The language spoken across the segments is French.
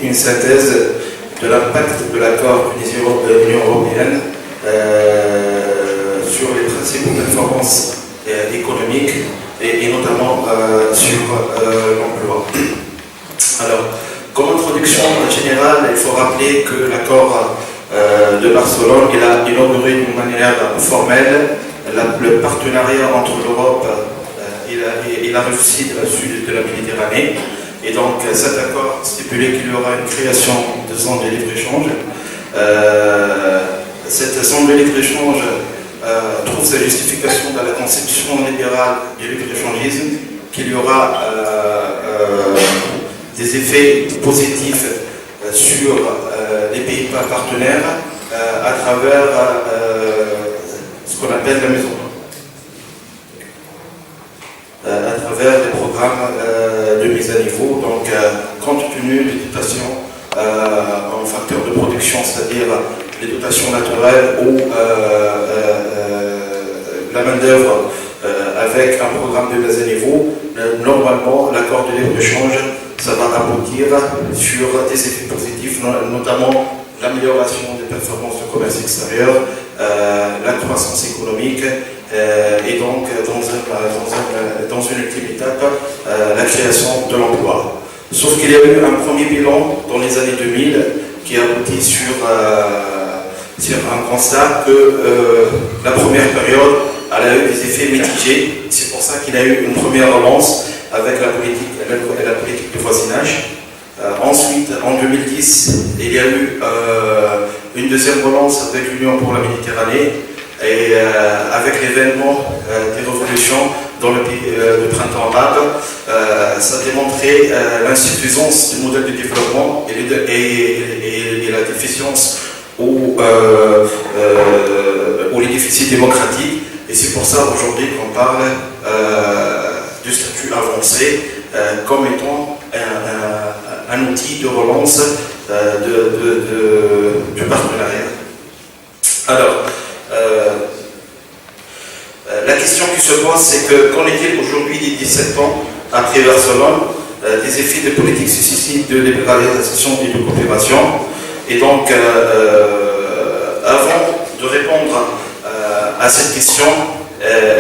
une synthèse de l'impact de l'accord de l'Union européenne sur les principaux performances économiques et notamment sur l'emploi. Alors, comme introduction générale, il faut rappeler que l'accord de Barcelone, il a inauguré d'une manière formelle le partenariat entre l'Europe et la Russie de la sud de la Méditerranée. Et donc cet accord stipulait qu'il y aura une création de zone de libre-échange. Cette zone de libre-échange trouve sa justification dans la conception libérale du libre-échangisme, qu'il y aura des effets positifs sur les pays partenaires à travers ce qu'on appelle la maison, à travers des programmes de mise à niveau, donc compte tenu des dotations en facteur de production, c'est-à-dire les dotations naturelles ou la main-d'œuvre avec un programme de mise à niveau, normalement l'accord de libre-échange, ça va aboutir sur des effets positifs, notamment l'amélioration des performances du commerce extérieur, la croissance économique et donc dans une ultime étape, la création de l'emploi. Sauf qu'il y a eu un premier bilan dans les années 2000 qui a abouti sur un constat que la première période elle a eu des effets mitigés. C'est pour ça qu'il y a eu une première relance avec la politique de voisinage. Ensuite, en 2010, il y a eu une deuxième relance avec l'Union pour la Méditerranée et avec l'événement des révolutions dans le pays de printemps arabe, ça a démontré l'insuffisance du modèle de développement et la déficience ou les déficits démocratiques. Et c'est pour ça aujourd'hui qu'on parle du statut avancé comme étant un outil de relance du partenariat. Alors, la question qui se pose, c'est que qu'en est-il aujourd'hui des 17 ans après Barcelone, des effets de politique successive de libéralisation et de coopération. Et donc, avant de répondre à cette question,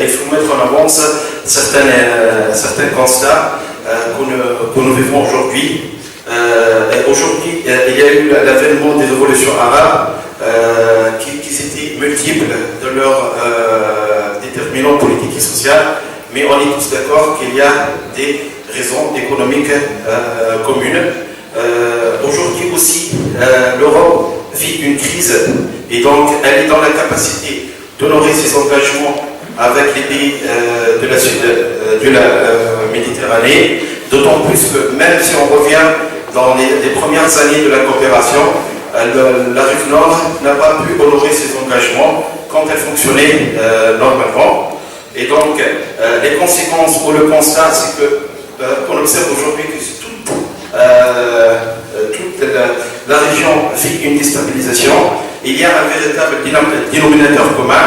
il faut mettre en avance certains constats que nous vivons aujourd'hui. Aujourd'hui, il y a eu l'avènement des révolutions arabes qui étaient multiples de leurs déterminants politiques et sociaux, mais on est tous d'accord qu'il y a des raisons économiques communes. Aujourd'hui aussi, l'Europe vit une crise et donc elle est dans la capacité d'honorer ses engagements avec les pays de la sud de la Méditerranée, d'autant plus que même si on revient dans les premières années de la coopération, la rive nord n'a pas pu honorer ses engagements quand elle fonctionnait normalement. Et donc, les conséquences ou le constat, c'est qu'on observe aujourd'hui que toute la région vit une déstabilisation. Il y a un véritable dénominateur commun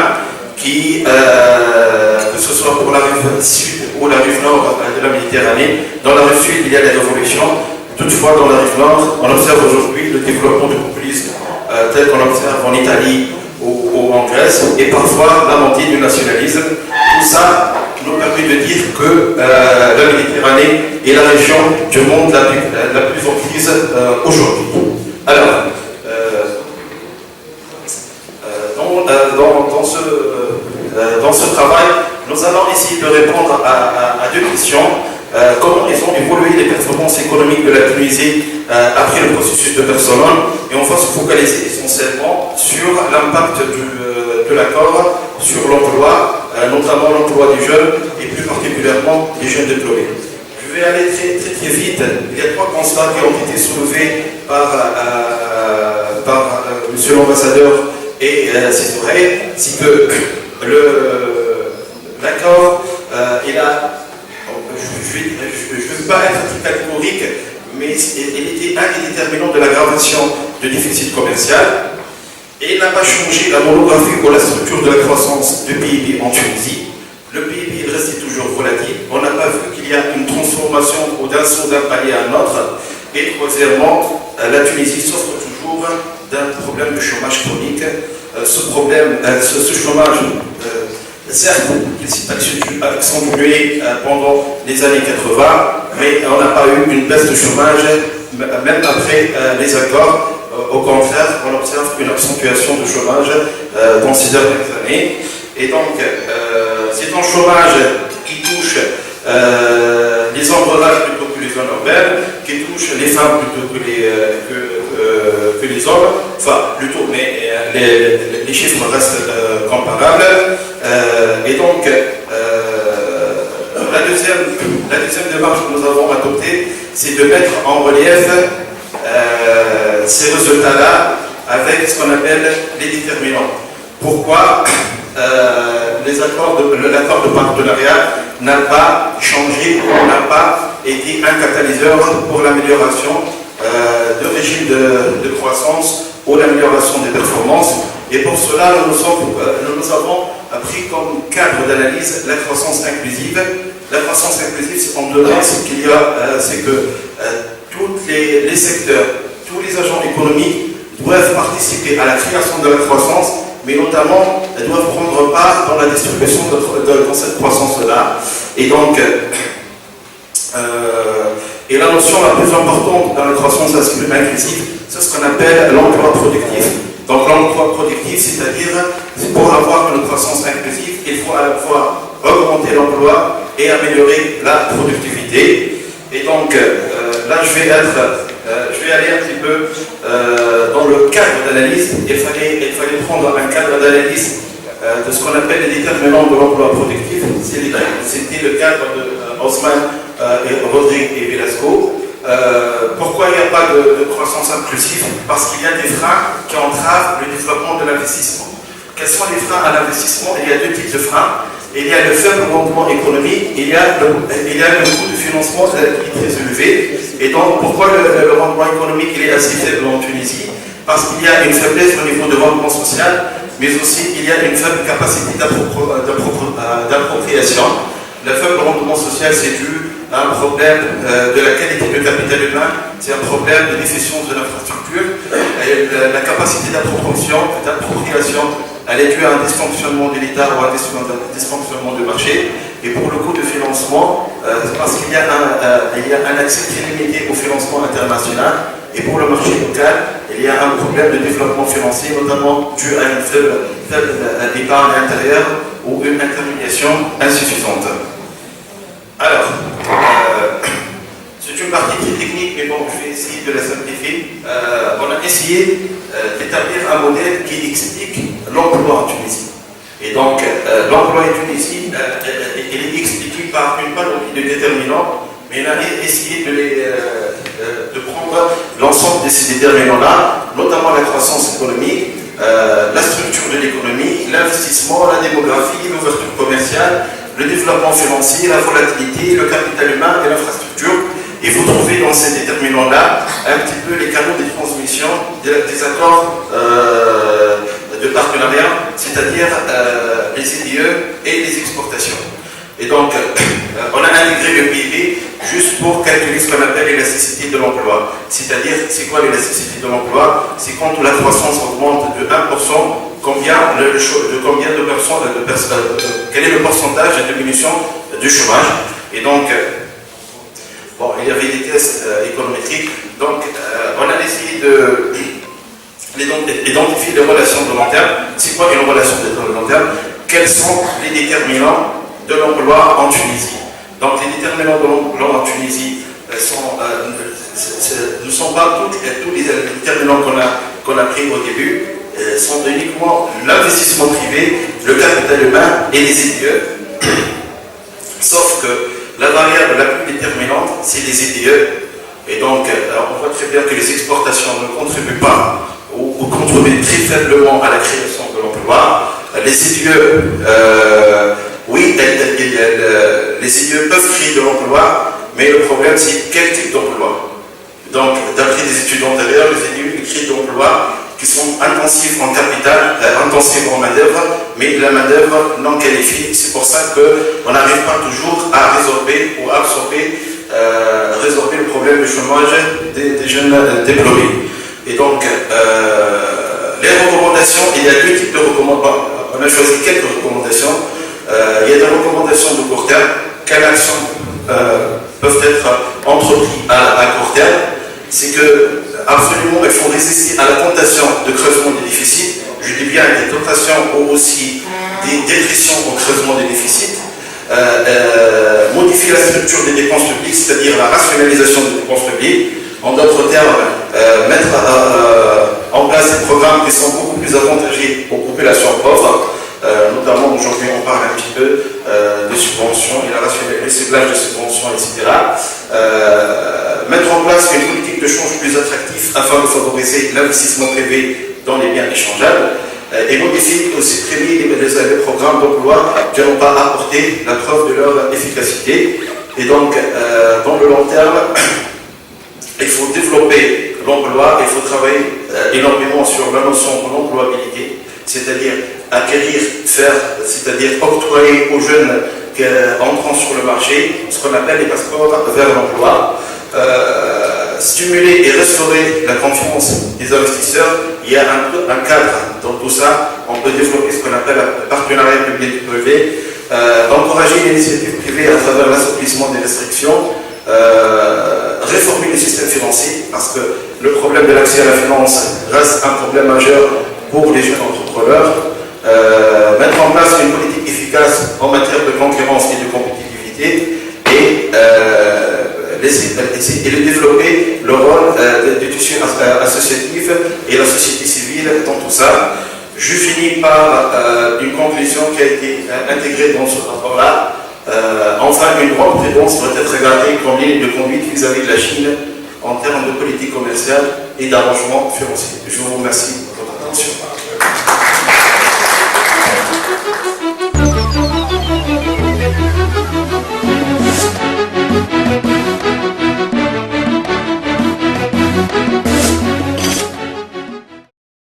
qui, que ce soit pour la rive sud ou la rive nord de la Méditerranée, dans la rive sud, il y a des révolutions. Toutefois, dans la rive nord, on observe aujourd'hui le développement du populisme tel qu'on observe en Italie ou en Grèce, et parfois la montée du nationalisme. Tout ça nous permet de dire que la Méditerranée est la région du monde la plus en crise aujourd'hui. Alors, dans ce travail, nous allons essayer de répondre à deux questions. Comment ils ont évolué les performances économiques de la Tunisie après le processus de Barcelone, et on va se focaliser essentiellement sur l'impact de l'accord sur l'emploi, notamment l'emploi des jeunes et plus particulièrement des jeunes diplômés. Je vais aller très vite. Il y a trois constats qui ont été soulevés par monsieur l'ambassadeur et ses oreilles. C'est que l'accord, il a, je ne veux pas être très catégorique, mais il était un des déterminants de l'aggravation du déficit commercial. Et il n'a pas changé la monographie ou la structure de la croissance du PIB en Tunisie. Le PIB il restait toujours volatile. On n'a pas vu qu'il y a une transformation ou d'un saut d'un palier à un autre. Et troisièmement, la Tunisie souffre toujours d'un problème de chômage chronique. Ce chômage, certes, il s'est accentué pendant les années 80, mais on n'a pas eu une baisse de chômage, même après les accords. Au contraire, on observe une accentuation de chômage dans ces dernières années. Et donc, c'est un chômage qui touche les hommes ruraux plutôt que les zones urbaines, qui touche les femmes plutôt que les hommes, enfin plutôt, mais les chiffres restent comparables. Et donc, la deuxième démarche que nous avons adoptée, c'est de mettre en relief ces résultats-là avec ce qu'on appelle les déterminants. Pourquoi l'accord de partenariat n'a pas changé, n'a pas été un catalyseur pour l'amélioration de régime de croissance ou l'amélioration des performances. Et pour cela, nous avons pris comme cadre d'analyse la croissance inclusive. La croissance inclusive, en deux mots, c'est que tous les secteurs, tous les agents économiques doivent participer à la création de la croissance, mais notamment doivent prendre part dans la distribution dans cette croissance-là. Et donc, et la notion la plus importante dans la croissance inclusive, c'est ce qu'on appelle l'emploi productif. Donc l'emploi productif, c'est-à-dire, pour avoir une croissance inclusive, il faut à la fois augmenter l'emploi et améliorer la productivité. Et donc, là, je vais aller un petit peu dans le cadre d'analyse. Il fallait prendre un cadre d'analyse de ce qu'on appelle les déterminants de l'emploi productif. C'était le cadre de Osman, Rodrigue et Velasco. Pourquoi il n'y a pas de croissance inclusive? Parce qu'il y a des freins qui entravent le développement de l'investissement. Quels sont les freins à l'investissement? Il y a deux types de freins. Il y a le faible rendement économique, il y a le coût de financement qui est très élevé. Et donc, pourquoi le rendement économique il est assez faible en Tunisie? Parce qu'il y a une faiblesse au niveau de rendement social, mais aussi il y a une faible capacité d'appropriation. Le faible rendement social, c'est dû à un problème de la qualité du capital humain, c'est un problème de déficience de l'infrastructure. La capacité d'appropriation, elle est due à un dysfonctionnement de l'État ou à un dysfonctionnement du marché. Et pour le coût de financement, c'est parce qu'il y a un accès très limité au financement international. Et pour le marché local, il y a un problème de développement financier, notamment dû à une faible épargne intérieure ou une intermédiation insuffisante. Alors, c'est une partie très technique, mais bon, je vais essayer de la simplifier. On a essayé d'établir un modèle qui explique l'emploi en Tunisie. Et donc, l'emploi en Tunisie, il est expliqué par une panoplie de déterminants, mais on a essayé de prendre l'ensemble de ces déterminants-là, notamment la croissance économique, la structure de l'économie, l'investissement, la démographie, l'ouverture commerciale, le développement financier, la volatilité, le capital humain et l'infrastructure. Et vous trouvez dans ces déterminants-là un petit peu les canaux de transmission des accords de partenariat, c'est-à-dire les IDE et les exportations. Et donc, on a intégré le PIB juste pour calculer ce qu'on appelle l'élasticité de l'emploi. C'est-à-dire, c'est quoi l'élasticité de l'emploi? C'est quand la croissance augmente de 1%, quel est le pourcentage de diminution du chômage? Et donc, bon, il y avait des tests économétriques, donc on a essayé d'identifier les relations de long terme. C'est quoi une relation de long terme? Quels sont les déterminants de l'emploi en Tunisie? Donc les déterminants de l'emploi en Tunisie ne sont pas tous les déterminants qu'on a pris au début, sont uniquement l'investissement privé, le capital humain et les IDE. Sauf que la variable la plus déterminante, c'est les IDE. Et donc, on voit très bien que les exportations ne contribuent pas ou contribuent très faiblement à la création de l'emploi. Les IDE, oui, les IDE peuvent créer de l'emploi, mais le problème, c'est quel type d'emploi. Donc, d'après des études antérieures, les IDE créent d'emplois qui sont intensifs en capital, intensifs en main-d'œuvre, mais la main-d'œuvre non qualifiée. C'est pour ça qu'on n'arrive pas toujours à résorber ou à absorber résorber le problème du chômage des jeunes diplômés. Et donc, les recommandations, il y a deux types de recommandations. On a choisi quelques recommandations. Il y a des recommandations de court terme. Quelles actions peuvent être entreprises à court terme? C'est que, absolument, il faut résister à la tentation de creusement des déficits. Je dis bien des tentations ou aussi des dépressions au creusement des déficits. Modifier la structure des dépenses publiques, c'est-à-dire la rationalisation des dépenses publiques. En d'autres termes, mettre en place des programmes qui sont beaucoup plus avantageux aux populations pauvres. Notamment aujourd'hui on parle un petit peu de subventions et le ciblage de subventions, etc. Mettre en place une politique de change plus attractive afin de favoriser l'investissement privé dans les biens échangeables et modifier ou supprimer les programmes d'emploi qui n'ont pas apporté la preuve de leur efficacité. Et donc, dans le long terme, il faut développer l'emploi, il faut travailler énormément sur la notion de l'employabilité, c'est-à-dire acquérir, c'est-à-dire octroyer aux jeunes entrant sur le marché ce qu'on appelle les passeports vers l'emploi, stimuler et restaurer la confiance des investisseurs. Il y a un cadre dans tout ça. On peut développer ce qu'on appelle un partenariat public-privé, encourager l'initiative privée à travers l'assouplissement des restrictions, réformer le système financier, parce que le problème de l'accès à la finance reste un problème majeur pour les jeunes entrepreneurs, mettre en place une politique efficace en matière de concurrence et de compétitivité et développer le rôle du tissu associatif et la société civile dans tout ça. Je finis par une conclusion qui a été intégrée dans ce rapport-là. Enfin, une grande prudence doit être regardée comme ligne de conduite vis-à-vis de la Chine en termes de politique commerciale et d'arrangement financier. Je vous remercie pour votre attention.